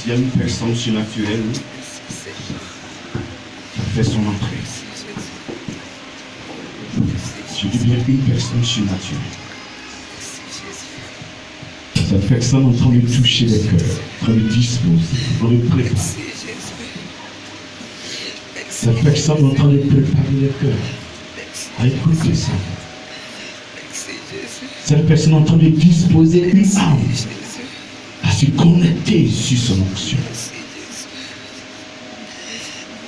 Il y a une personne surnaturelle qui fait son entrée. Je dis bien une personne surnaturelle. Cette personne en train de toucher les cœurs, en train de disposer, en train de préparer. Cette personne en train de préparer les cœurs à écouter ça. Cette personne en train de disposer une âme à se connecter sur son onction.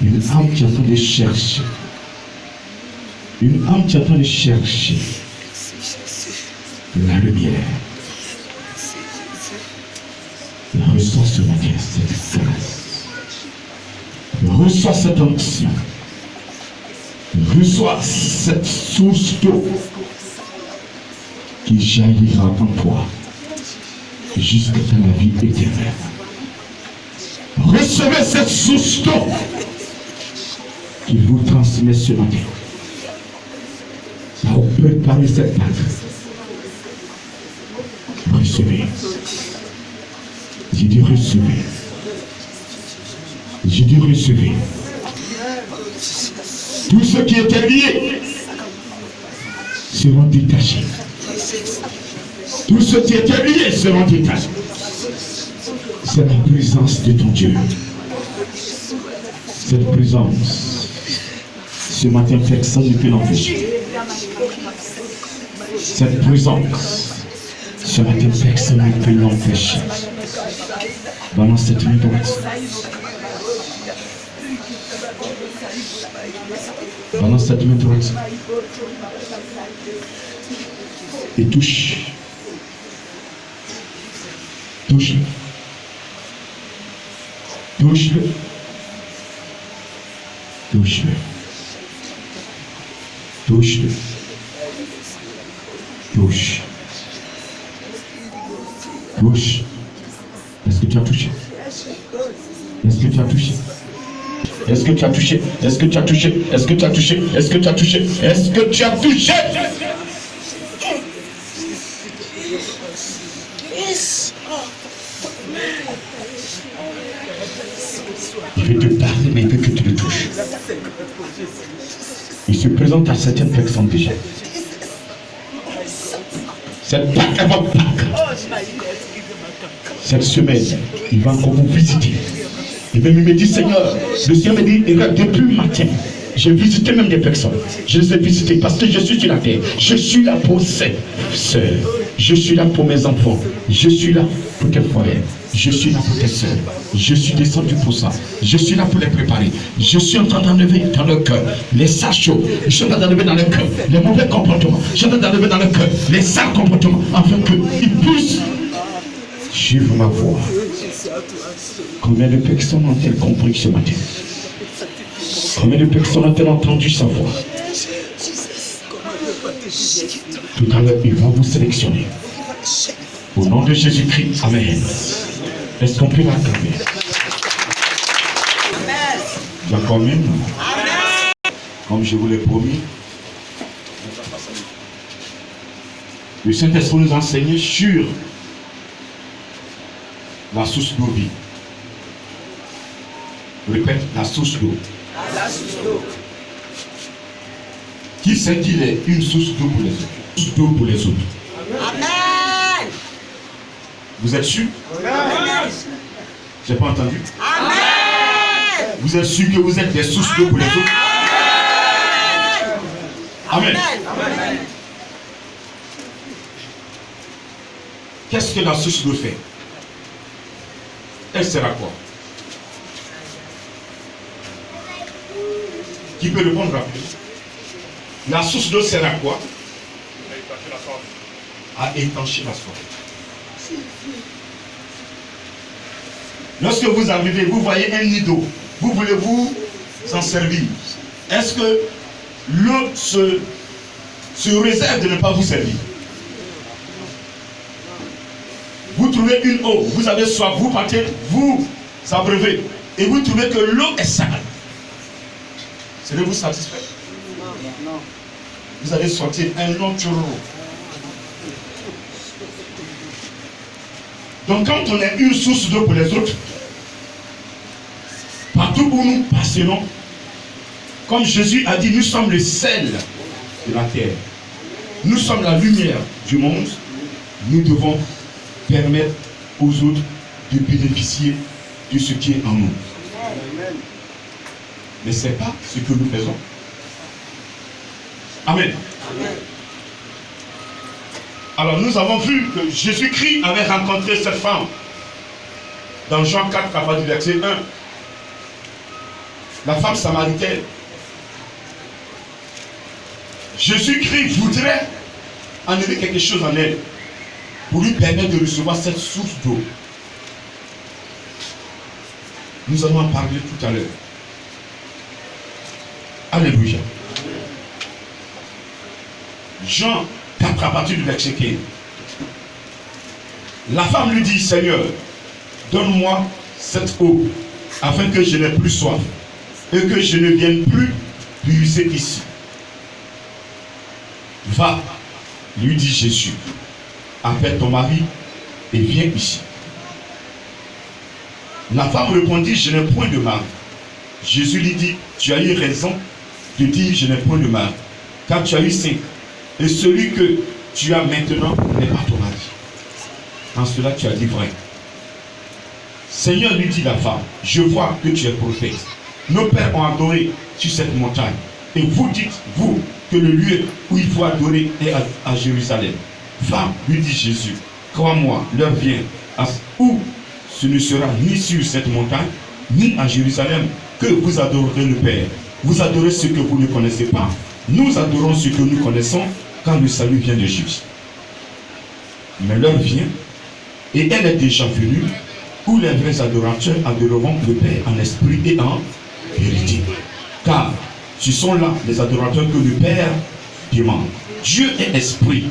Une âme qui est en train de chercher. Une âme qui est en train de chercher la lumière. Reçois ce matin cette grâce. Reçois cette onction. Reçois cette source d'eau qui jaillira en toi jusqu'à la vie éternelle. Recevez cette source d'eau qu'il vous transmet ce matin pour préparer cette bague. Recevez. J'ai dit recevez. J'ai dit recevez. Tous ceux qui étaient liés seront détachés. Tous ceux qui étaient liés seront détachés. C'est la présence de ton Dieu. Cette présence, ce matin, personne ne peut l'empêcher. Cette présence, ce matin, personne ne peut l'empêcher. Dans cette nuit droite. Pendant cette main droite. Et touche. Touche-le. Touche-le. Touche-le. Touche-le. Touche. Touche. Est-ce que tu as touché? Est-ce que tu as touché? Est-ce que tu as touché? Est-ce que tu as touché? Est-ce que tu as touché? Est-ce que tu as touché? Est-ce que tu as touché? Il veut te parler, mais il veut que tu le touches. Il se présente à certaines personnes déjà. Cette Pâques avant Pâques. Cette semaine, il va encore vous visiter. Et même il me dit, Seigneur, le Seigneur me dit, depuis le matin, j'ai visité même des personnes. Je les ai visitées parce que je suis sur la terre. Je suis là pour ces sœurs. Je suis là pour mes enfants. Je suis là pour tes frères. Je suis là pour tes sœurs. Je suis descendu pour ça. Je suis là pour les préparer. Je suis en train d'enlever dans leur cœur les sachos. Je suis en train d'enlever dans leur cœur les mauvais comportements. Je suis en train d'enlever dans leur cœur les sales comportements afin qu'ils puissent suivre ma voix. Combien de personnes ont-elles compris ce matin? Combien de personnes ont-elles entendu sa voix? Tout à l'heure, il va vous sélectionner. Au nom de Jésus-Christ, Amen. Est-ce qu'on peut l'acclamer? Tu as combien? Comme je vous l'ai promis, le Saint-Esprit nous enseigne sur la source d'eau vie. Répète, la source d'eau. La source d'eau. Qui sait qu'il est une source d'eau pour les autres? Source d'eau pour les autres. Amen. Vous êtes sûr? Amen. J'ai pas entendu? Amen. Vous êtes sûr que vous êtes des sources d'eau pour les autres? Amen. Amen. Qu'est-ce que la source d'eau fait? Elle sert à quoi? Qui peut répondre rapidement? La source d'eau sert à quoi? À étancher la soif. Lorsque vous arrivez, vous voyez un nid d'eau. Vous voulez vous en servir. Est-ce que l'eau se réserve de ne pas vous servir? Vous trouvez une eau, vous avez soif, vous partez, vous abreuvez, et vous trouvez que l'eau est sale. C'est de vous satisfaire. Non. Vous allez sortir un autre eau. Donc quand on est une source d'eau pour les autres, partout où nous passerons, comme Jésus a dit, nous sommes le sel de la terre. Nous sommes la lumière du monde. Nous devons permettre aux autres de bénéficier de ce qui est en nous. Mais ce n'est pas ce que nous faisons. Amen. Alors nous avons vu que Jésus-Christ avait rencontré cette femme dans Jean 4, à partir du verset 1. La femme samaritaine. Jésus-Christ voudrait enlever quelque chose en elle pour lui permettre de recevoir cette source d'eau. Nous allons en parler tout à l'heure. Alléluia. Jean 4 à partir du verset 15. La femme lui dit, Seigneur, donne-moi cette eau afin que je n'ai plus soif et que je ne vienne plus puiser ici. Va, lui dit Jésus, appelle ton mari et viens ici. La femme répondit, je n'ai point de mari. Jésus lui dit, tu as eu raison de dire, je n'ai point de mari, car tu as eu 5. Et celui que tu as maintenant n'est pas ton mari. En cela, tu as dit vrai. Seigneur, lui dit la femme, je vois que tu es prophète. Nos pères ont adoré sur cette montagne. Et vous dites, vous, que le lieu où il faut adorer est à Jérusalem. Femme, lui dit Jésus, crois-moi, l'heure vient où ce ne sera ni sur cette montagne, ni à Jérusalem, que vous adorerez le Père. Vous adorez ce que vous ne connaissez pas. Nous adorons ce que nous connaissons, quand le salut vient de Jésus. Mais l'heure vient, et elle est déjà venue, où les vrais adorateurs adoreront le Père en esprit et en vérité. Car ce sont là les adorateurs que le Père demande. Dieu est esprit,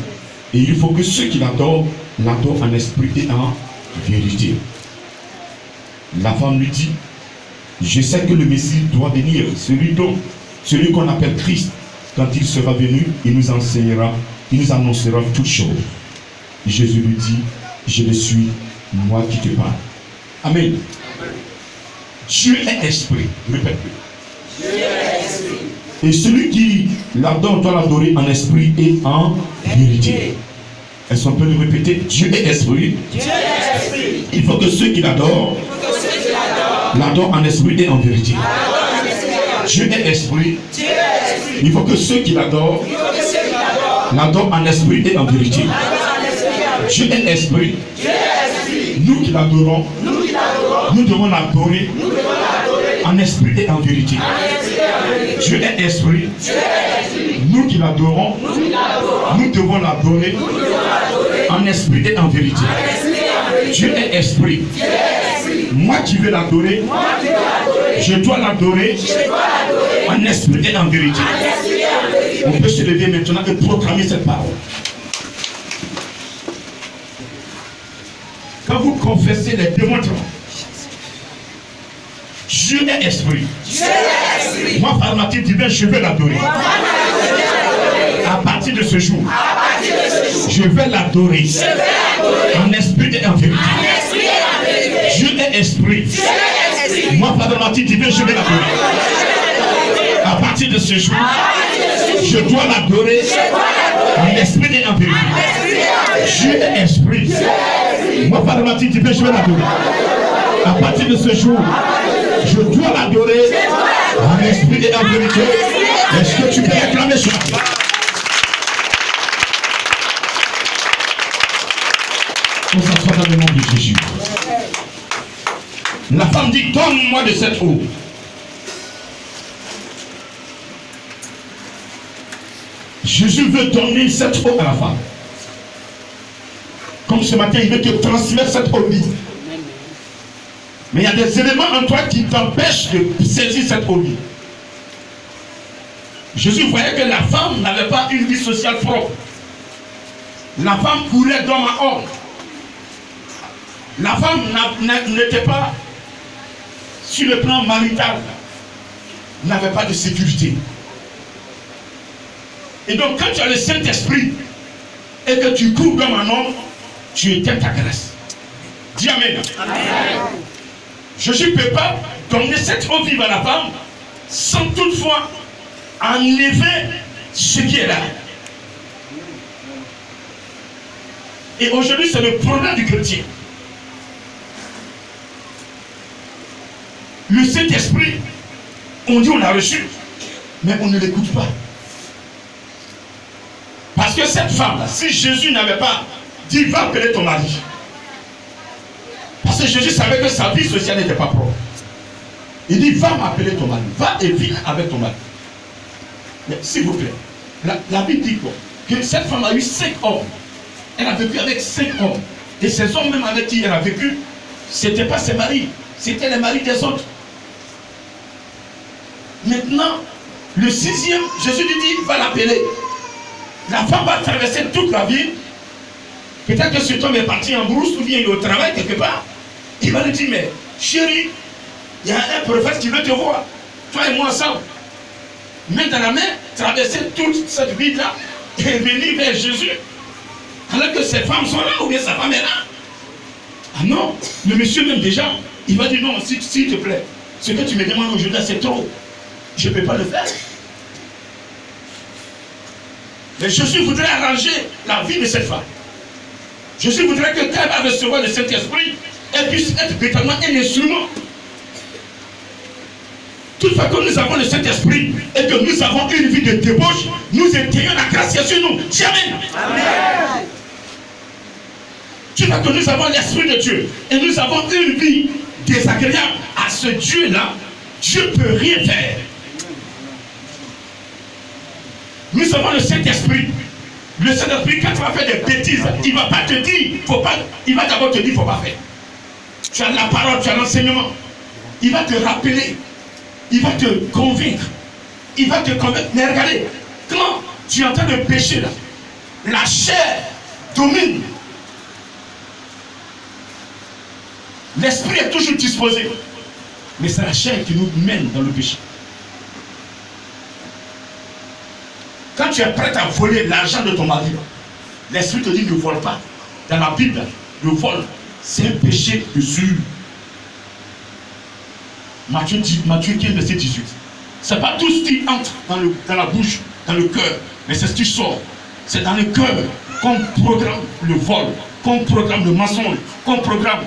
et il faut que ceux qui l'adorent en esprit et en vérité. La femme lui dit, je sais que le Messie doit venir, celui qu'on appelle Christ. Quand il sera venu, il nous enseignera, il nous annoncera toutes choses. Jésus lui dit, je le suis, moi qui te parle. Amen. Dieu est esprit. Répète-le. Dieu est esprit. Et celui qui l'adore doit l'adorer en esprit et en vérité. Est-ce qu'on peut le répéter? Dieu est esprit. Dieu est esprit. Il faut que ceux qui l'adorent l'adorent en esprit et en vérité. Dieu est esprit. Il faut que ceux qui l'adorent l'adorent en esprit et en vérité. Dieu est esprit. Nous qui l'adorons, nous devons l'adorer en esprit et en vérité. Dieu est esprit. Nous qui l'adorons, nous devons l'adorer en esprit et en vérité. Dieu est esprit. Moi qui veux l'adorer, je dois l'adorer en esprit et en vérité. On peut se lever maintenant et proclamer cette parole. Quand vous confessez les démontrants, Dieu est esprit. Moi, par ma tête divine, je vais l'adorer. À partir de ce jour, je vais l'adorer en esprit et en vérité. Dieu est esprit. Moi, par ma tête divine, je vais l'adorer. À partir de ce jour, je dois l'adorer en esprit et en vérité. Dieu est esprit. Moi, par ma tête divine, je vais l'adorer. À partir de ce jour, je dois l'adorer en esprit et en vérité. Est-ce que tu peux réclamer cela? On s'assoit dans le nom de Jésus. La femme dit, donne-moi de cette eau. Jésus veut donner cette eau à la femme. Comme comme ce matin, il veut te transmettre cette eau vie. Mais il y a des éléments en toi qui t'empêchent de saisir cette eau vie. Jésus voyait que la femme n'avait pas une vie sociale propre. La femme courait d'homme à homme. La femme n'était pas sur le plan marital, n'avait pas de sécurité. Et donc quand tu as le Saint-Esprit et que tu cours comme un homme, tu éteins ta grâce. Dis Amen. Amen. Jésus ne peut pas donner cette eau vive à la femme sans toutefois enlever ce qui est là. Et aujourd'hui, c'est le problème du chrétien. Le Saint-Esprit, on dit on l'a reçu, mais on ne l'écoute pas. Parce que cette femme-là, si Jésus n'avait pas dit va appeler ton mari, parce que Jésus savait que sa vie sociale n'était pas propre. Il dit va m'appeler ton mari, va et vis avec ton mari. Mais s'il vous plaît, la Bible dit quoi? Que cette femme a eu 5 hommes. Elle a vécu avec 5 hommes. Et ces hommes même avec qui elle a vécu, ce n'étaient pas ses maris, c'était les maris des autres. Maintenant, le 6e, Jésus lui dit, va l'appeler. La femme va traverser toute la ville. Peut-être que cet homme est parti en brousse ou bien il est au travail quelque part. Il va lui dire, mais chérie, il y a un prophète qui veut te voir. Toi et moi ensemble. Main dans la main, traverser toute cette ville-là et venir vers Jésus. Alors que ces femmes sont là ou bien sa femme est là. Ah non, le monsieur même déjà, il va dire non, s'il te plaît, ce que tu me demandes aujourd'hui, c'est trop. Je ne peux pas le faire. Mais Jésus voudrait arranger la vie de cette femme. Jésus voudrait que quand elle va recevoir le Saint-Esprit, elle puisse être véritablement un instrument. Toutefois que nous avons le Saint-Esprit et que nous avons une vie de débauche, nous éteignons la grâce qui est sur nous. Amen. Amen. Toutefois que nous avons l'Esprit de Dieu et nous avons une vie désagréable à ce Dieu-là, Dieu ne peut rien faire. Nous avons le Saint-Esprit. Le Saint-Esprit, quand tu vas faire des bêtises, il ne va pas te dire, faut pas, il va d'abord te dire, il ne faut pas faire. Tu as la parole, tu as l'enseignement. Il va te rappeler, il va te convaincre, il va te convaincre. Mais regardez, quand tu es en train de pécher là, la chair domine. L'esprit est toujours disposé. Mais c'est la chair qui nous mène dans le péché. Quand tu es prêt à voler l'argent de ton mari, l'esprit te dit ne vole pas. Dans la Bible, le vol, c'est un péché de sur. Matthieu 15, verset 18. Ce n'est pas tout ce qui entre dans la bouche, dans le cœur, mais c'est ce qui sort. C'est dans le cœur qu'on programme le vol, qu'on programme le mensonge, qu'on programme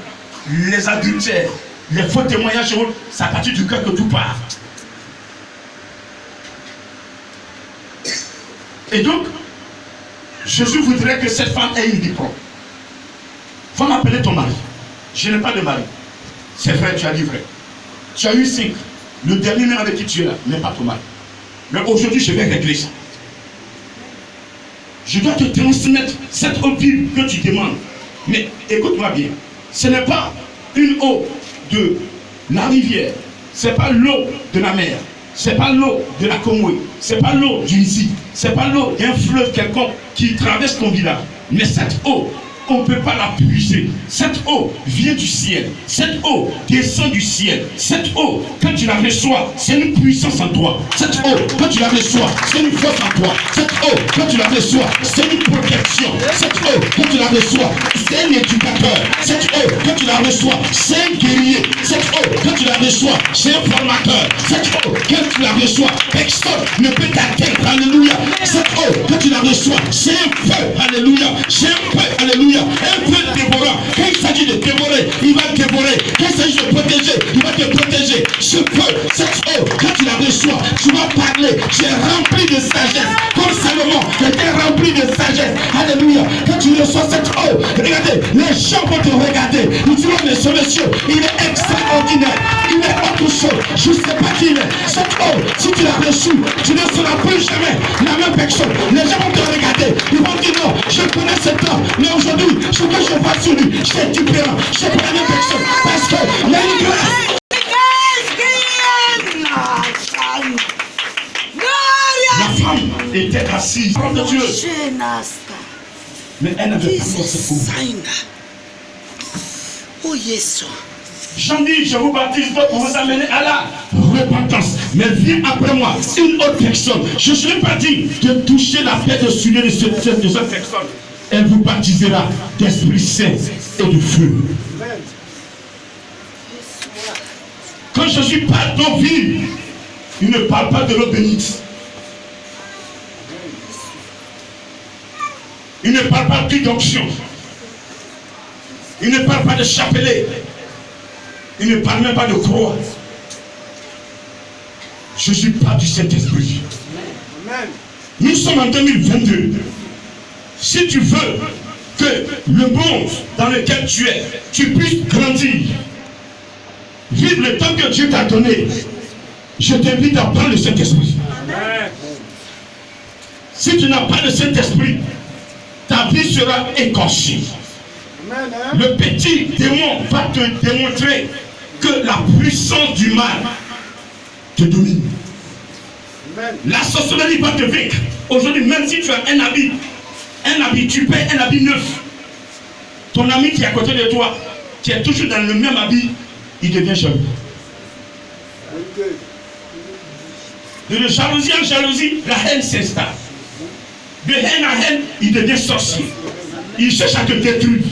les adultères, les faux témoignages. C'est à partir du cœur que tout part. Et donc, Jésus voudrait que cette femme ait une vie propre. Il faut m'appeler ton mari. Je n'ai pas de mari. C'est vrai, tu as dit vrai. Tu as eu 5. Le dernier même avec qui tu es là n'est pas ton mari. Mais aujourd'hui, je vais régler ça. Je dois te transmettre cette eau vive que tu demandes. Mais écoute-moi bien. Ce n'est pas une eau de la rivière. Ce n'est pas l'eau de la mer. Ce n'est pas l'eau de la Congo. Ce n'est pas l'eau du Isi. Ce n'est pas l'eau d'un fleuve quelconque qui traverse ton village. Mais cette eau, on ne peut pas la puiser. Cette eau vient du ciel. Cette eau descend du ciel. Cette eau, quand tu la reçois, c'est une puissance en toi. Cette eau, quand tu la reçois, c'est une force en toi. Cette eau, quand tu la reçois, c'est une protection. Cette eau, quand tu la reçois, c'est un éducateur. Cette eau, quand tu la reçois, c'est un guerrier. Cette eau, quand tu la reçois, c'est un formateur. Cette eau, quand tu la reçois, personne ne peut t'atteindre. Alléluia. Cette eau, quand tu la reçois, c'est un feu. Alléluia. C'est un feu. Alléluia. Un feu dévorant. Quand il s'agit de dévorer, il va dévorer. Quand il s'agit de protéger, il va te protéger. Ce feu, cette eau, quand tu la reçois, tu vas parler. Tu es rempli de sagesse. Comme Salomon était rempli de sagesse. Alléluia. Quand tu reçois cette eau, regardez, Les gens vont te regarder. Ils diront, mais ce monsieur, il est extraordinaire. Il est autre chose. Je ne sais pas qui il est. Cette eau, si tu l'as reçu, tu ne seras plus jamais la même personne. Les gens vont te regarder. Ils vont dire, non, je connais cet homme. Mais aujourd'hui, ce que je vois sur lui, c'est différent. C'est pas la même personne. Parce qu'il y a une grâce. La femme était assise devant Dieu. Mais elle n'avait pas encore cette coupe. Jean dit, je vous baptise pour vous amener à la repentance. Mais viens après moi, une autre personne. Je ne serai pas digne de toucher la tête de soulier de cette personne. Elle vous baptisera d'Esprit Saint et de feu. Quand Jésus parle d'eau vive, il ne parle pas de l'eau bénite. Il ne parle pas d'onction. Il ne parle pas de chapelet. Il ne parle même pas de croix. Jésus parle du Saint-Esprit. Nous sommes en 2022. Si tu veux que le monde dans lequel tu es, tu puisses grandir, vivre le temps que Dieu t'a donné, je t'invite à prendre le Saint-Esprit. Si tu n'as pas le Saint-Esprit, ta vie sera écorchée. Le petit démon va te démontrer que la puissance du mal te domine. La sorcellerie va te vaincre. Aujourd'hui, même si tu as un habit, tu payes un habit neuf. Ton ami qui est à côté de toi, qui est toujours dans le même habit, il devient jaloux. De jalousie en jalousie, la haine s'installe. De haine à haine, il devient sorcier. Il cherche à te détruire.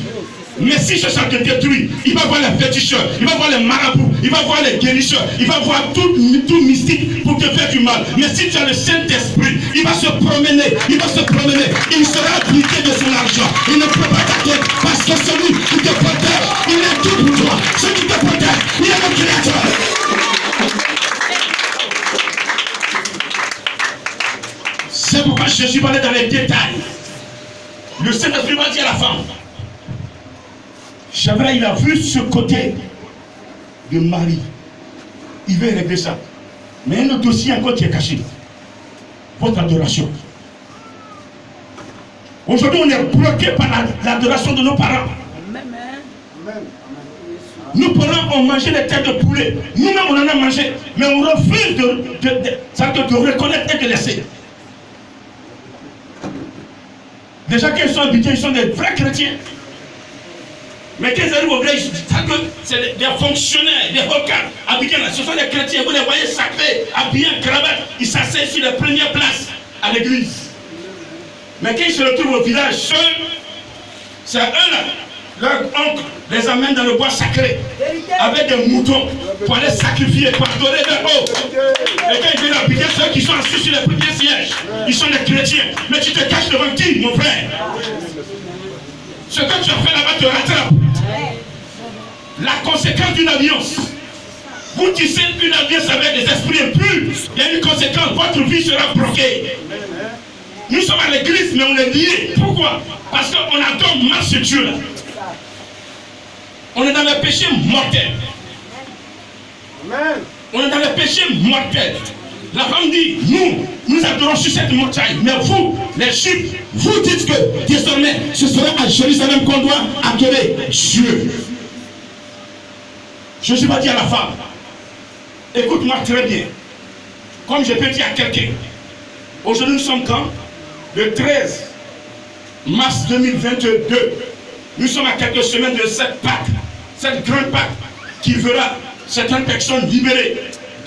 Mais si cherche à te détruire, il va voir les féticheurs, il va voir les marabouts, il va voir les guérisseurs, il va voir tout mystique pour te faire du mal. Mais si tu as le Saint-Esprit, il va se promener, il sera appliqué de son argent. Il ne peut pas t'atteindre parce que celui qui te protège, il est tout pour toi. Celui qui te protège, il est le Créateur. C'est pourquoi Jésus va aller dans les détails. Le Saint-Esprit va dire à la femme, Chabra, il a vu ce côté de Marie. Il veut régler ça. Mais un autre dossier encore qui est caché. Votre adoration. Aujourd'hui, on est bloqué par l'adoration de nos parents. Nos parents ont mangé les têtes de poulet. Nous-mêmes, on en a mangé. Mais on refuse de reconnaître et de laisser. Déjà qu'ils sont habités, ils sont des vrais chrétiens. Mais quand ils arrivent au village, c'est des fonctionnaires, des hocas habités là. Ce sont des chrétiens. Vous les voyez sacrés, habillés en cravate. Ils s'asseyent sur les premières places à l'église. Mais quand ils se retrouvent au village seuls, c'est eux-là. Leur oncle les amène dans le bois sacré avec des moutons pour aller sacrifier, pour adorer leur eau. Et quand ils viennent habiter, ceux qui sont assis sur les premiers sièges, ils sont des chrétiens. Mais tu te caches devant qui, mon frère? Ce que tu as fait là-bas te rattrape. La conséquence d'une alliance. Vous tissez une alliance avec des esprits impurs. Il y a une conséquence, votre vie sera bloquée. Nous sommes à l'église, mais on est liés. Pourquoi? Parce qu'on adore mal ce Dieu-là. On est dans le péché mortel. Amen. On est dans le péché mortel. La femme dit, nous adorons sur cette montagne. Mais vous, les Juifs, vous dites que désormais, ce sera à Jérusalem qu'on doit adorer Dieu. Jésus va dire à la femme, écoute-moi très bien. Comme je peux dire à quelqu'un, aujourd'hui nous sommes quand? Le 13 mars 2022. Nous sommes à quelques semaines de cette Pâque, cette grande Pâque qui verra certaines personnes libérées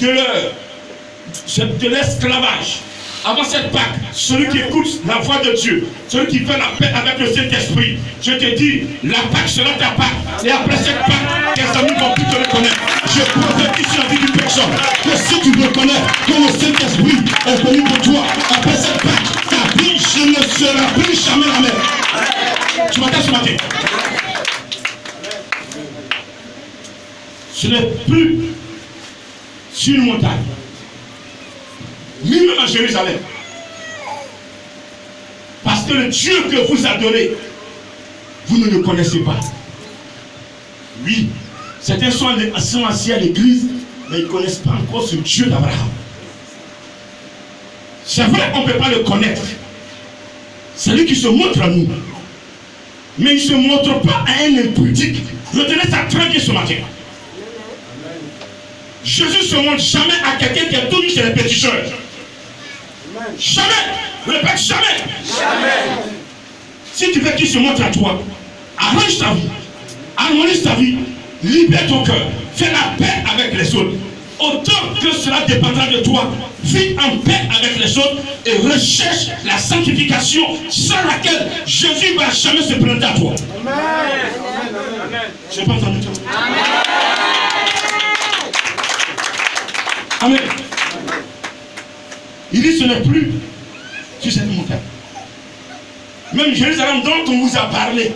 de l'esclavage. Avant cette Pâque, celui qui écoute la voix de Dieu, celui qui fait la paix avec le Saint-Esprit, je te dis, la Pâque sera ta Pâque. Et après cette Pâque, tes amis vont plus te reconnaître. Je prophétise sur la vie d'une personne que si tu reconnais que le Saint-Esprit est venu pour toi, après cette Pâque, ta vie ne sera plus jamais la même. Tu m'entends ce matin? Ce n'est plus sur une montagne, ni même à Jérusalem. Parce que le Dieu que vous adorez vous ne le connaissez pas. Oui, certains sont assis à l'église, mais ils ne connaissent pas encore ce Dieu d'Abraham. C'est vrai qu'on ne peut pas le connaître. C'est lui qui se montre à nous. Mais il ne se montre pas à un impudique. Retenez ça très bien ce matin. Jésus se montre jamais à quelqu'un qui est tout nu chez les pécheurs. Jamais. Répète, jamais. Jamais. Si tu veux qu'il se montre à toi, arrange ta vie. Harmonise ta vie. Libère ton cœur. Fais la paix avec les autres. Autant que cela dépendra de toi, vis en paix avec les autres et recherche la sanctification sans laquelle Jésus ne va jamais se présenter à toi. Amen. Je n'ai pas entendu toi. Amen. Il dit ce n'est plus sur cette montagne. Même Jérusalem dont on vous a parlé,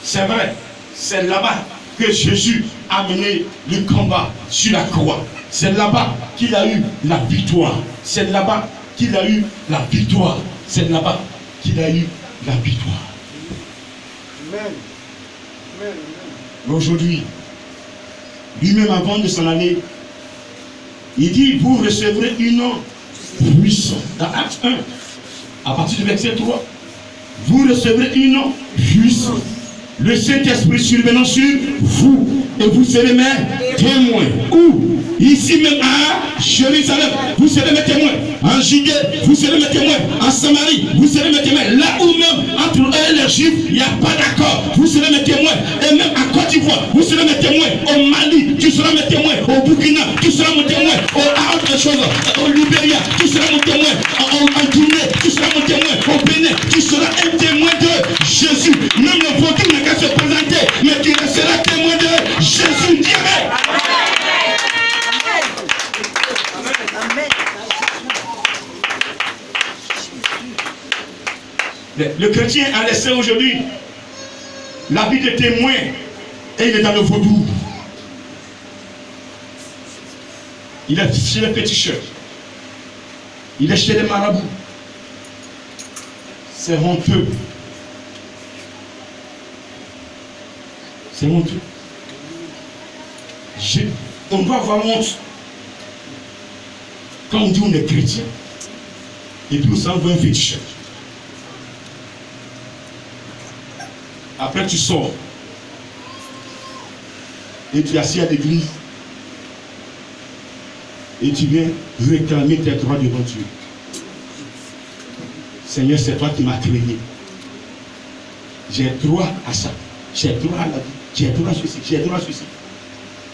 c'est vrai, c'est là-bas que Jésus a mené le combat sur la croix. C'est là-bas qu'il a eu la victoire. C'est là-bas qu'il a eu la victoire. C'est là-bas qu'il a eu la victoire. Amen. Mais aujourd'hui, lui-même avant de s'en aller, il dit, vous recevrez une puissance. Dans Acte 1, à partir du verset 3, vous recevrez une puissance. Le Saint-Esprit survenant sur vous, et vous serez mes témoins. Où? Ici même à Jérusalem, vous serez mes témoins. En Judée, vous serez mes témoins. En Samarie, vous serez mes témoins. Là où même entre eux et les Juifs, il n'y a pas d'accord, vous serez mes témoins. Et même à Côte d'Ivoire, vous serez mes témoins. Au Mali, tu seras mes témoins. Au Burkina, tu seras mon témoin. À autre chose, au Libéria, tu seras mon témoin. En Guinée, tu seras mon témoin. Au Bénin, tu seras un témoin de Jésus. Même le vaudou n'a qu'à se présenter, mais tu seras témoin de Jésus. Dieu. Le chrétien a laissé aujourd'hui l'habit de témoin et il est dans le vaudou. Il est chez les féticheurs. Il est chez les marabouts. C'est honteux. C'est honteux. On doit avoir honte quand on dit on est chrétien et puis on s'en va un féticheur. Après tu sors et tu es assis à l'église et tu viens réclamer tes droits devant Dieu. Seigneur, c'est toi qui m'as créé. J'ai droit à ça. J'ai droit à la vie. J'ai droit à ceci. J'ai droit à ceci.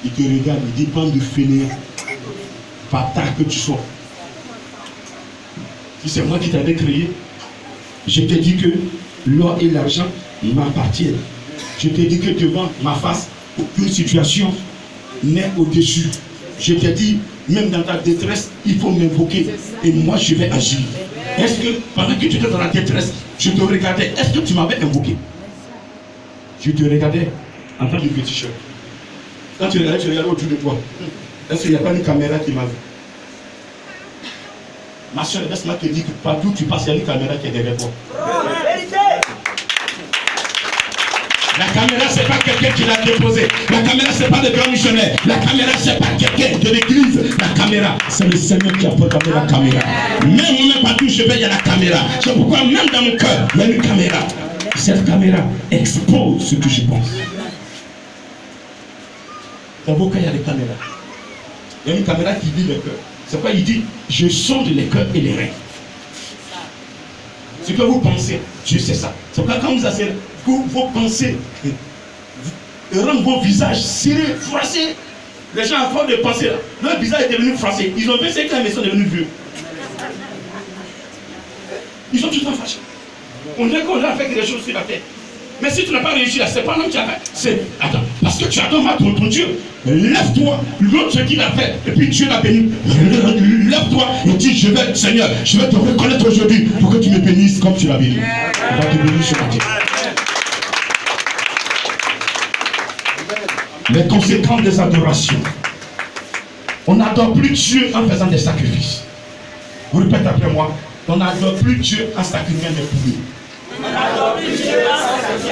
Il te regarde, il dit bande de fainéants. Bâtard que tu sois. Si c'est moi qui t'avais créé, je te dis que l'or et l'argent m'appartiennent. Je te dis que devant ma face, aucune situation n'est au-dessus. Je te dis, même dans ta détresse, il faut m'invoquer. Et moi, je vais agir. Est-ce que pendant que tu étais dans la détresse, je te regardais, est-ce que tu m'avais invoqué? Je te regardais en tant que féticheur. Quand tu regardais autour de toi. Est-ce qu'il n'y a pas une caméra qui m'a vu? Ma soeur, laisse-moi te dire que partout tu passes, il y a une caméra qui est derrière toi. La caméra, ce n'est pas quelqu'un qui l'a déposée. La caméra, ce n'est pas le grand missionnaire. La caméra, ce n'est pas quelqu'un de l'église. La caméra, c'est le Seigneur qui a porté la caméra. Même partout où je vais, il y a la caméra. C'est pourquoi même dans mon cœur, il y a une caméra. Cette caméra expose ce que je pense. Dans vos cas, il y a des caméras. Il y a une caméra qui vit le cœur. C'est pourquoi il dit, je sonde les cœurs et les reins. Ce que vous pensez, Dieu sait ça. C'est pourquoi quand vous asseyez, vos pensées rendent vos visages serrés, froissés. Les gens, à force de penser, leur visage est devenu froissé. Ils ont pensé que la maison est devenue vieux. Ils sont tout le temps fâchés. On dirait qu'on a fait des choses sur la terre. Mais si tu n'as pas réussi là, c'est pas l'homme qui a fait. C'est, attends, parce que tu adores ton Dieu. Lève-toi, l'autre ce qu'il a fait, et puis Dieu l'a béni. Lève-toi et dis, Seigneur, je vais te reconnaître aujourd'hui pour que tu me bénisses comme tu l'as béni. On va te bénir ce matin. Les conséquences des adorations. On n'adore plus Dieu en faisant des sacrifices. Vous répétez après moi. On n'adore plus Dieu en sacrifiant des poulets. On n'adore plus Dieu en sacrifiant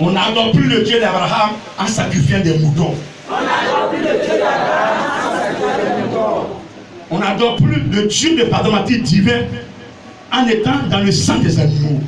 On n'adore plus le Dieu d'Abraham en sacrifiant des moutons. On n'adore plus le Dieu de pardonnateur divin en étant dans le sang des animaux.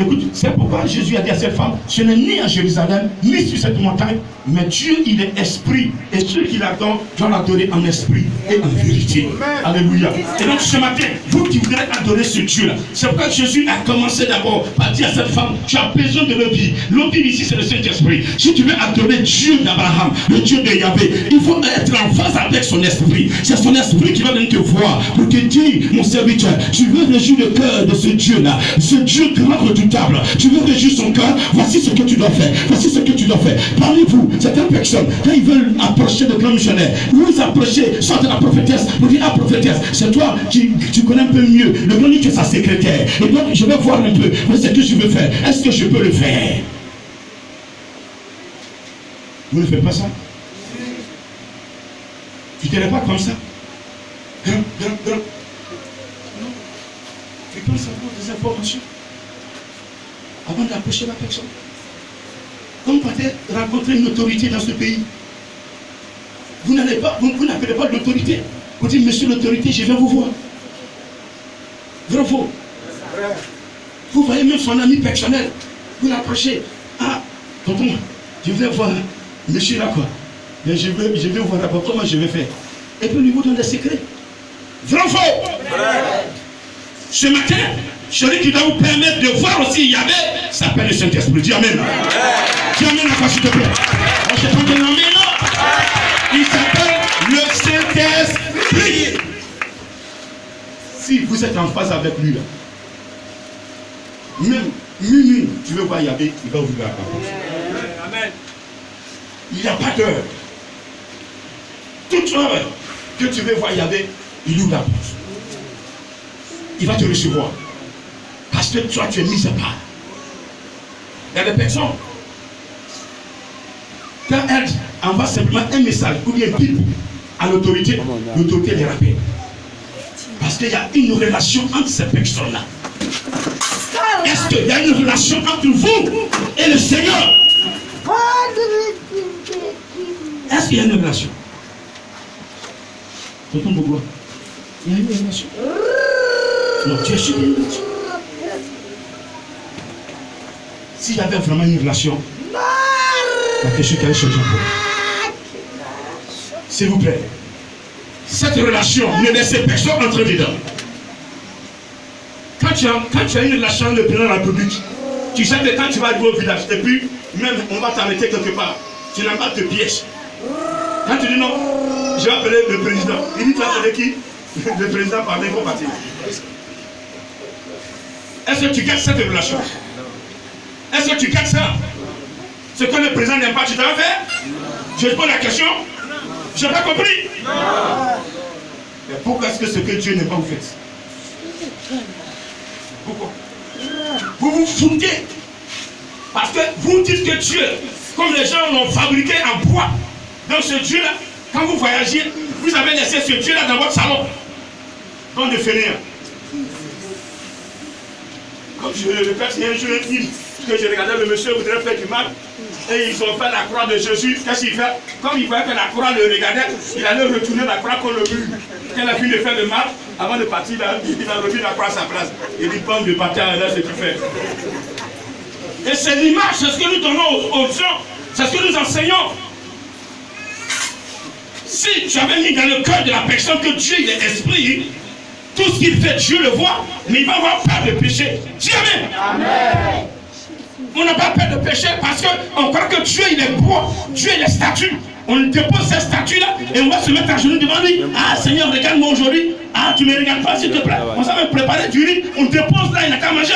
Écoute, c'est pourquoi Jésus a dit à cette femme, ce n'est ni à Jérusalem, ni sur cette montagne, mais Dieu, il est esprit. Et ceux qui l'adorent doivent l'adorer en esprit et en vérité. Alléluia. Et donc ce matin, vous qui voudrez adorer ce Dieu-là, c'est pourquoi Jésus a commencé d'abord par dire à cette femme, tu as besoin de l'eau vive. L'eau vive ici, c'est le Saint-Esprit. Si tu veux adorer Dieu d'Abraham, le Dieu de Yahvé, il faut être en phase avec son esprit. C'est son esprit qui va venir te voir pour te dire, mon serviteur, tu veux réjouir le cœur de ce Dieu-là, ce Dieu grand redoutable. Tu veux réjouir son cœur, voici ce que tu dois faire. Voici ce que tu dois faire. Parmi vous, certaines personnes, quand ils veulent approcher de grands missionnaires, vous approchez, soit de la prophétesse, vous dites, ah prophétesse, c'est toi qui tu connais un peu mieux. Le grand dit que sa secrétaire. Et donc, je vais voir un peu ce que je veux faire. Est-ce que je peux le faire? Vous ne faites pas ça? Tu ne dirais pas comme ça? Grand. Non. Tu peux savoir des informations avant d'approcher la personne. Quand vous partez rencontrer une autorité dans ce pays, vous n'avez pas de l'autorité. Vous dites, monsieur l'autorité, je viens vous voir. Vrai ou faux? Vous voyez même son ami personnel. Vous l'approchez. Ah, tonton, je vais voir monsieur là quoi. Mais je vais voir d'abord comment je vais faire. Et puis lui vous donne des secrets. Vrai ou faux? Ce matin, celui qui doit vous permettre de voir aussi Yahvé s'appelle le Saint-Esprit. Dis Amen. Dis Amen à quoi s'il te plaît. Je ne pas Amen. Il s'appelle le Saint-Esprit. Si vous êtes en phase avec lui, là, même minuit, tu veux voir Yahvé, il va ouvrir la porte. Amen. Il n'y a pas d'heure. Toute heure que tu veux voir Yahvé, il ouvre la porte. Il va te recevoir. Parce que toi, tu es mis à part. Il y a des personnes, quand elles envoient simplement un message ou bien une Bible à l'autorité, l'autorité les rappelle. Parce qu'il y a une relation entre ces personnes-là. Est-ce qu'il y a une relation entre vous et le Seigneur? Est-ce qu'il y a une relation? Tonton Bourgois, il y a une relation. Non, tu es sûr qu'il y a une relation. S'il y avait vraiment une relation, la question qui allait changer un peu. S'il vous plaît, cette relation, ne laissez personne entrer dedans. Quand tu as une relation avec le président de la République, tu sais que quand tu vas arriver au village, et puis même on va t'arrêter quelque part, tu n'as pas de piège. Quand tu dis non, je vais appeler le président. Il dit tu vas appeler qui? Le président par les gros partis. Est-ce que tu gardes cette relation? Est-ce que tu gardes ça? Ce que le président n'aime pas, tu t'en fais? Je pose la question. Je n'ai pas compris. Mais pourquoi est-ce que ce que Dieu n'aime pas vous faites? Pourquoi? Vous vous foutez. Parce que vous dites que Dieu, comme les gens l'ont fabriqué en bois, donc ce Dieu-là, quand vous voyagez, vous avez laissé ce Dieu-là dans votre salon. Donc de fainéant. Comme je le répète, il y a un jour un film que je regardais, le monsieur voudrait faire du mal. Et ils ont fait la croix de Jésus. Qu'est-ce qu'il fait? Comme il voyait que la croix le regardait, il allait retourner la croix contre le mur. Quand il a fini de faire le mal, avant de partir, il a remis la croix à sa place. Il dit, pomme de partir, là, c'est ce qu'il fait. Et c'est l'image, c'est ce que nous donnons aux gens, c'est ce que nous enseignons. Si tu avais mis dans le cœur de la personne que Dieu il est esprit, tout ce qu'il fait, Dieu le voit, mais il va avoir peur de péché. Dis Amen. Amen. On n'a pas peur de péché parce qu'on croit que Dieu il est bois, Dieu il est statue. On dépose cette statue-là et on va se mettre à genoux devant lui. Ah Seigneur, regarde-moi aujourd'hui. Ah, tu ne me regardes pas s'il te plaît. On s'est même préparé du riz, on dépose là, il n'a qu'à manger.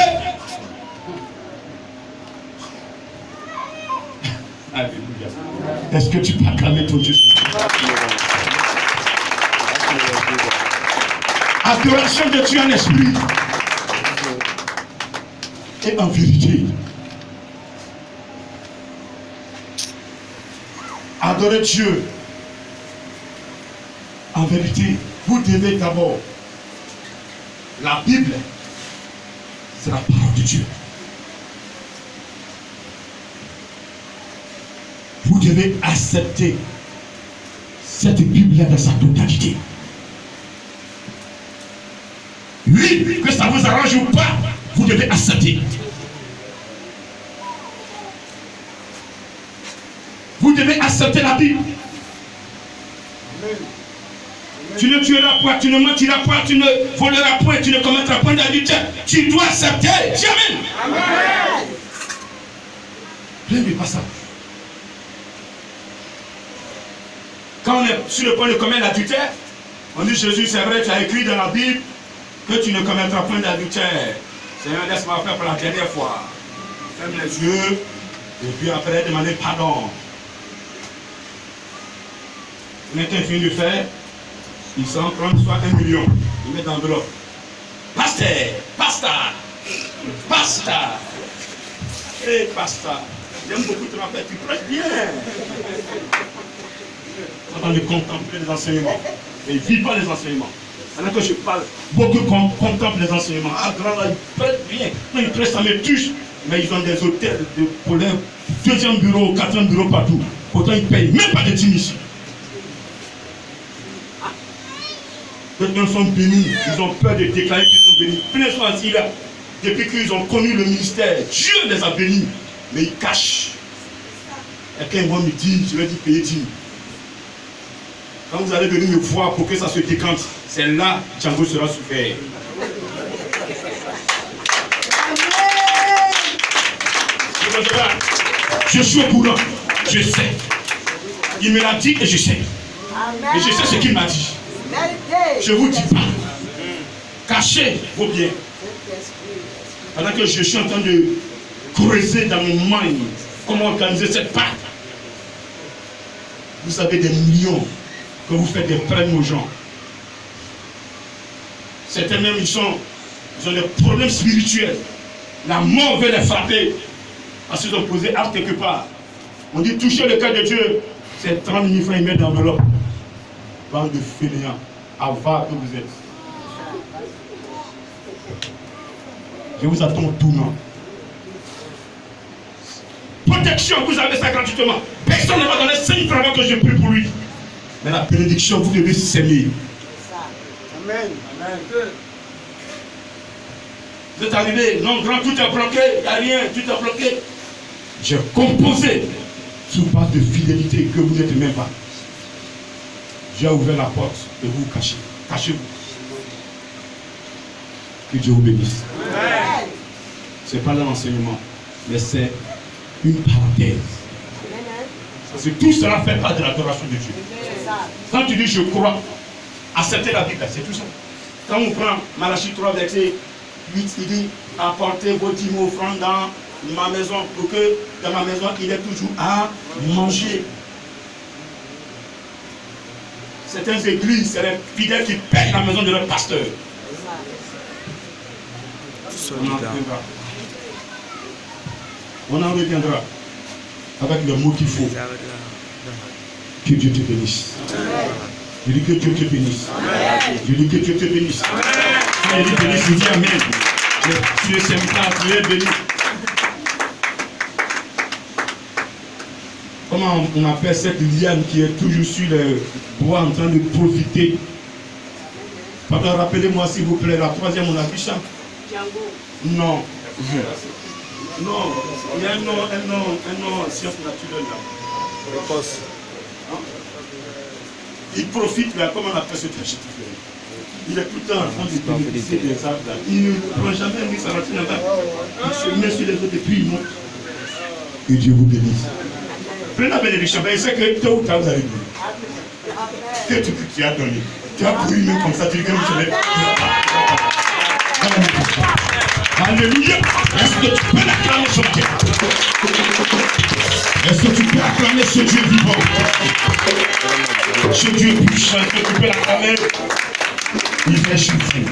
Alléluia. Est-ce que tu peux acclamer ton Dieu? Adoration de Dieu en esprit et en vérité. Adorer Dieu en vérité. Vous devez d'abord La Bible, c'est la parole de Dieu. Vous devez accepter cette Bible dans sa totalité. Oui, que ça vous arrange ou pas, vous devez accepter. Vous devez accepter la Bible. Amen. Tu ne tueras pas, tu ne mentiras pas, tu ne voleras point, tu ne commettras point d'adultère. Tu dois accepter. Amen. Amen. Plein de passages. Quand on est sur le point de commettre l'adultère, on dit Jésus, c'est vrai, tu as écrit dans la Bible que tu ne commettras point d'adultère. Seigneur, laisse-moi faire pour la dernière fois. Ferme les yeux et puis après demander pardon. Quelqu'un finit de faire, il s'en prend soit 1 million, il met dans l'enveloppe. Pasteur, pasteur, pasteur. Hé, pasteur, j'aime beaucoup te rappeler, tu prêches bien. En train de contempler les enseignements, mais ils ne vivent pas les enseignements. Maintenant que je parle, beaucoup contemplent les enseignements. Ah, grand là, ils prêchent bien. Quand ils prêchent, ça me touche. Mais ils ont des hôtels pour leur 2e bureau, 4e bureau partout. Pourtant, ils ne payent même pas de dîmes ici. Certains sont bénis, ils ont peur de déclarer qu'ils sont bénis. Plein sont assis là. Depuis qu'ils ont connu le ministère, Dieu les a bénis. Mais ils cachent. Et quand ils vont me dire, je vais dire payer 10 000. Quand vous allez venir me voir pour que ça se décante, c'est là que Django sera souffert. Je suis au courant, je sais. Il me l'a dit et je sais. Et je sais ce qu'il m'a dit. Je vous dis pas. Cachez vos biens. Pendant que je suis en train de creuser dans mon mind comment organiser cette Pâque. Vous avez des millions que vous faites des prêts aux gens. Certains même ils ont des problèmes spirituels. La mort veut les frapper parce qu'ils ont posé acte quelque part. On dit toucher le cœur de Dieu, c'est 30 000 francs, ils mettent dans l'enveloppe. Bande de fainéants, avares que vous êtes. Je vous attends au tournant. Protection, vous avez ça gratuitement. Personne ne va donner 5 francs avant que je prie pour lui. Mais la bénédiction, vous devez s'aimer. Amen. Amen. Vous êtes arrivé, non grand, tout est bloqué, il n'y a rien, tout est bloqué. J'ai composé sous base de fidélité que vous n'êtes même pas. J'ai ouvert la porte et vous vous cachez. Cachez-vous. Que Dieu vous bénisse. Ce n'est pas l'enseignement, mais c'est une parenthèse. Parce que tout cela fait part de l'adoration de Dieu. Quand tu dis je crois, accepter la Bible, c'est tout ça. Quand on prend Malachie 3, verset 8, il dit apportez vos dîmes offrandes dans ma maison pour que dans ma maison il y ait toujours à manger. Certaines églises, c'est les fidèles qui payent la maison de leur pasteur. On en reviendra avec le mot qu'il faut. Que Dieu te bénisse. Je dis que Dieu te bénisse. Je dis que Dieu te bénisse. Quand il dit bénisse, il dit amen. Mais tu ne sais pas, tu es béni. Comment on appelle cette liane qui est toujours sur le bois en train de profiter? Pardon, rappelez-moi s'il vous plaît, la troisième, on a vu ça? Non. Non, il y a un nom science naturelle là. Il profite là, comment on appelle ce tragédie? Il est tout le temps en train de bénéficier des arbres là. Il ne prend jamais lui sa racine là-bas. Il se met sur les autres et puis il monte. Et Dieu vous bénisse. Prenez la bénédiction, il sait que tôt ou tard vous allez donner. Que tu as donné. Tu as couru même comme ça, tu dis que vous savez. Alléluia. Est-ce que tu peux l'acclamer ce Dieu? Est-ce que tu peux acclamer ce Dieu vivant? Ce Dieu puissant, est-ce que tu peux l'acclamer? Il fait chauffer.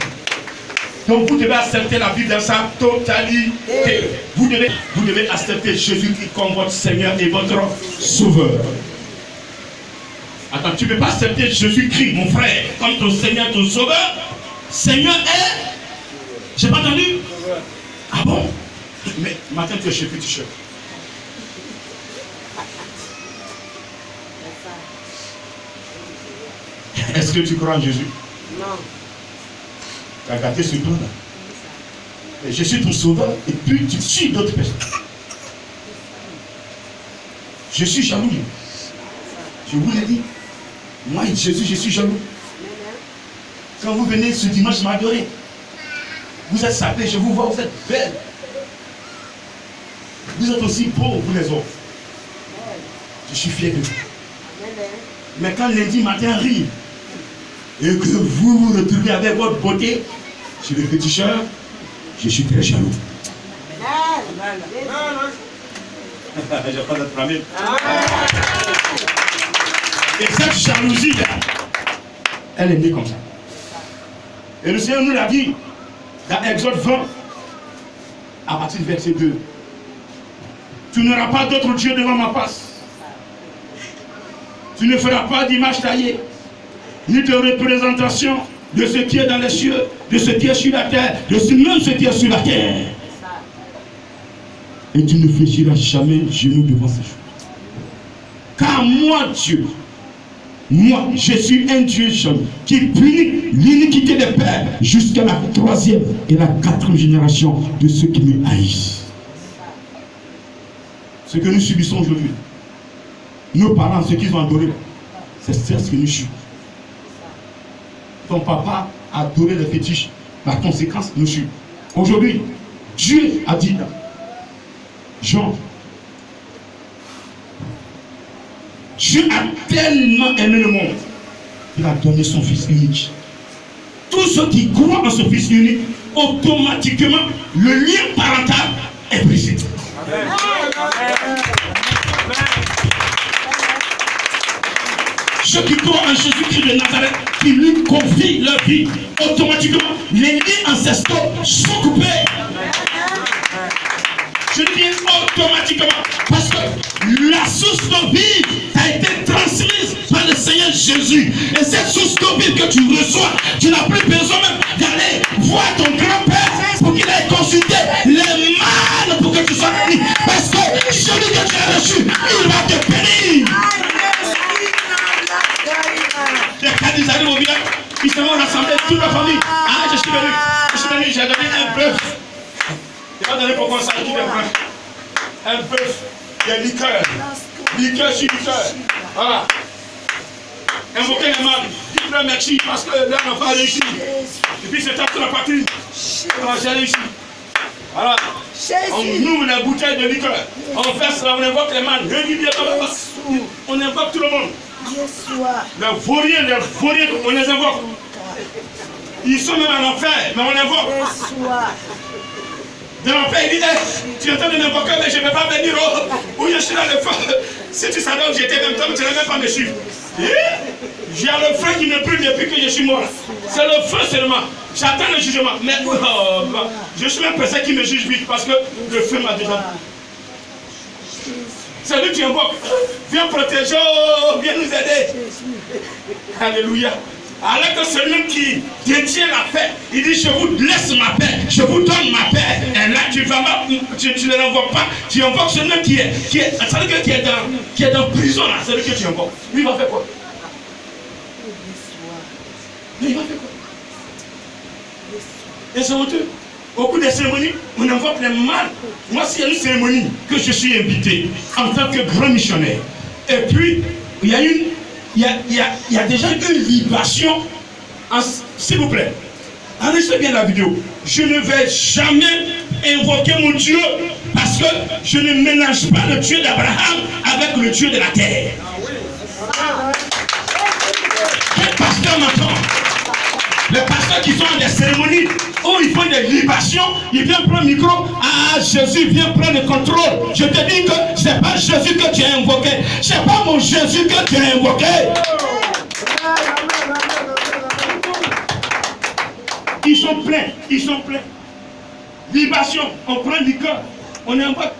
Donc vous devez accepter la Bible dans sa totalité. Vous devez accepter Jésus-Christ comme votre Seigneur et votre Sauveur. Attends, tu ne peux pas accepter Jésus-Christ, mon frère, comme ton Seigneur, ton Sauveur. Seigneur est J'ai pas entendu? Ah bon? Mais matin, tu es chez Petit Chef. Est-ce que tu crois en Jésus? Non. Tu as gâté ce plan-là. Et je suis ton sauveur et puis tu suis d'autres personnes. Je suis jaloux. Je vous l'ai dit. Moi, Jésus, je suis jaloux. Quand vous venez ce dimanche m'adorer, vous êtes sapés, je vous vois, vous êtes belles. Vous êtes aussi beaux, vous les autres. Je suis fier de vous. Mais quand lundi matin arrive, et que vous vous retrouvez avec votre beauté sur le petit chœur, je suis très jaloux. J'ai pas d'être blâmé. Et cette jalousie-là, elle est née comme ça. Et le Seigneur nous l'a dit dans Exode 20, à partir du verset 2. Tu n'auras pas d'autre Dieu devant ma face. Tu ne feras pas d'image taillée, ni de représentation de ce qui est dans les cieux, de ce qui est sur la terre, de même ce qui est sur la terre. Et tu ne fléchiras jamais genou devant ces choses. Car moi, Dieu, moi, je suis un Dieu jaloux qui punit l'iniquité des pères jusqu'à la 3e et la 4e génération de ceux qui me haïssent. Ce que nous subissons aujourd'hui, nos parents, ceux qui ont adoré, c'est ce que nous subissons. Ton papa a adoré les fétiches. La conséquence, nous subissons. Aujourd'hui, Dieu a dit, Jean, Dieu a tellement aimé le monde qu'il a donné son Fils unique. Tous ceux qui croient en ce Fils unique, automatiquement, le lien parental est brisé. Amen. Ceux qui croient en Jésus-Christ de Nazareth, qui lui confient leur vie, automatiquement, les liens ancestraux sont coupés. Je dis automatiquement, parce que la source de vie a été transmise par le Seigneur Jésus. Et cette source de vie que tu reçois, tu n'as plus besoin même d'aller voir ton grand-père pour qu'il aille consulter les mâles pour que tu sois béni. Parce que celui que tu as reçu, il va te bénir. Les cadres arrivent au village, ils se vont rassembler toute la famille. Ah, je suis venu, j'ai donné un bœuf. Je vais donner pourquoi ça dit un bœuf, des liqueurs. Liqueur sur liqueur. Voilà. Invoquez les mâles. Dites-leur merci parce que là, on va réussir. Et puis c'est tape sur la patrie. Voilà, j'ai réussi. Voilà. On ouvre les bouteilles de liqueur. On verse là, on invoque les mâles. On invoque tout le monde. Les vauriens, on les invoque. Ils sont même en enfer, mais on les invoque. De l'enfer, il dit, tu es en train de m'invoquer, mais je ne vais pas venir. Où je suis dans le feu. Si tu savais où j'étais, même toi, tu ne vas même pas me suivre. J'ai le feu qui me brûle depuis que je suis mort. C'est le feu seulement. J'attends le jugement. Mais je suis même personne qui me juge vite parce que le feu m'a déjà. C'est lui qui invoque. Viens protéger, viens nous aider. Alléluia. Alors que celui qui détient la paix, il dit je vous laisse ma paix, je vous donne ma paix. Et là tu ne l'invoques pas, tu invoques celui qui est dans prison là, c'est lui que tu invoques. Lui il va faire quoi? Lui il va faire quoi? Et c'est honteux. Au cours des cérémonies, on invoque les mâles. Moi s'il y a une cérémonie que je suis invité en tant que grand missionnaire, et puis il y a déjà une libation. S'il vous plaît, enregistrez bien la vidéo. Je ne vais jamais invoquer mon Dieu parce que je ne mélange pas le Dieu d'Abraham avec le Dieu de la terre. Quel pasteur m'entend? Les pasteurs qui sont dans des cérémonies où ils font des libations, ils viennent prendre le micro. Ah, Jésus vient prendre le contrôle. Je te dis que ce n'est pas Jésus que tu as invoqué. Ce n'est pas mon Jésus que tu as invoqué. Ils sont pleins, ils sont pleins. Libation, on prend du cœur, on invoque.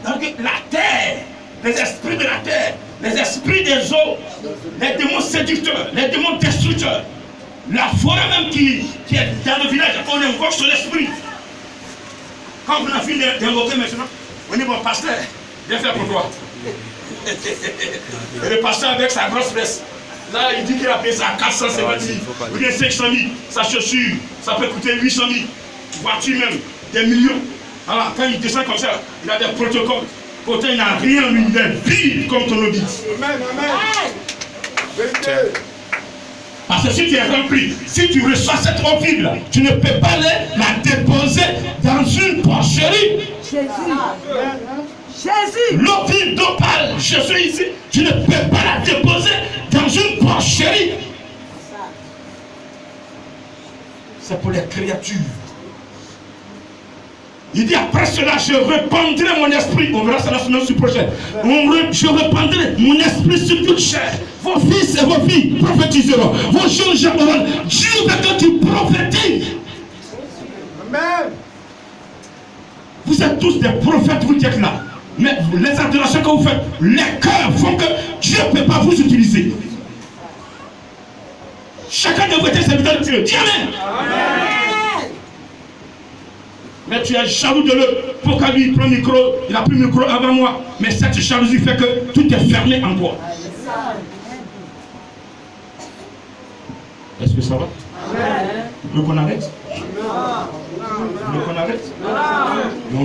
Donc la terre, les esprits de la terre, les esprits des eaux, les démons séducteurs, les démons destructeurs. La forêt même qui est dans le village, on invoque son esprit. Quand vous avez fini d'invoquer maintenant, on dit mon pasteur, viens faire pour toi. Et le pasteur avec sa grosse veste, là il dit qu'il a payé ça à 450 000, ou bien 500 000, sa chaussure, ça peut coûter 800 000, voiture même, des millions. Alors quand il descend comme ça, il a des protocoles. Pourtant il n'a rien, lui, il est vide comme ton obit. Amen, amen. Parce que si tu es rempli, si tu reçois cette eau vive, tu ne peux pas la déposer dans une porcherie. Jésus. Jésus. L'eau vive dont parle Jésus ici, tu ne peux pas la déposer dans une porcherie. C'est pour les créatures. Il dit après cela, je répandrai mon esprit. On verra ça la semaine prochaine. Je répandrai mon esprit sur toute chair. Vos fils et vos filles prophétiseront. Vos jeunes gens, Dieu veut que tu prophétises. Amen. Vous êtes tous des prophètes, vous êtes là. Mais les adorations que vous faites, les cœurs font que Dieu ne peut pas vous utiliser. Chacun de vous est serviteur de Dieu. Dis Amen. Amen. Mais tu es jaloux de l'autre. Pourquoi lui il prend le micro, il a pris le micro avant moi. Mais cette jalousie fait que tout est fermé en toi. Est-ce que ça va? Vous voulez qu'on arrête? Vous voulez qu'on arrête?